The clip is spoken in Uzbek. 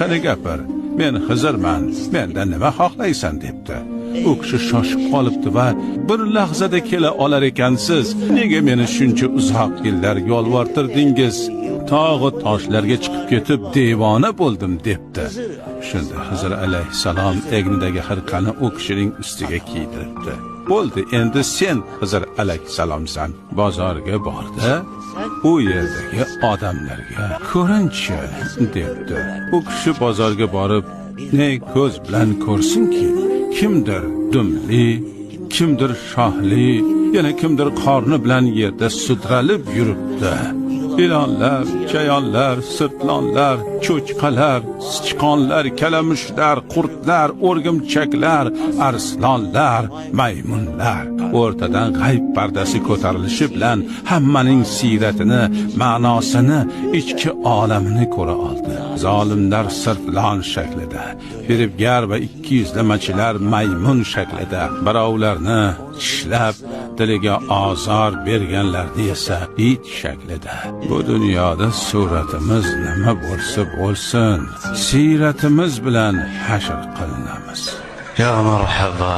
qani gapir, men Xizrman, mendan nima xohlaysan debdi. U kishi shoshib qolibdi va bir lahzada kela olar ekansiz, nega meni shuncha uzoq yillar yolvortirdingiz? Tog'i toshlarga chiqib ketib devona bo'ldim debdi. Shunda Xizr alayhissalom egnidagi xirqani u kishining ustiga kiydirdi. Bo'ldi, endi sen Xizr alayhissalomsan. Bozorga bordi, u yerdagi odamlarga ko'rinchi debdi. U kishi bozorga borib, ne ko'z bilan ko'rsinki, kimdir dumli, kimdir shohli, yana kimdir qorni bilan yerda sudralib yuribdi. İlanlar, chayonlar, sirtlonlar, cho'chqalar, sichqonlar, kalamushlar, qurtlar, o'rgimchaklar, arslonlar, maymunlar. O'rtadan g'ayb pardasi ko'tarilishi bilan hammaning siyratini, ma'nosini, ichki olamini ko'ra oldi. Zolimlar sirtlon shaklida, firibgar va ikkiyuzlamachilar maymun shaklida, birovlarni tishlab diliga azor berganlarni esa it shaklida. Bu dunyoda suratimiz nima bo'lsa bo'lsin, siyratimiz bilan hashr qilinamiz. Ya marhaba.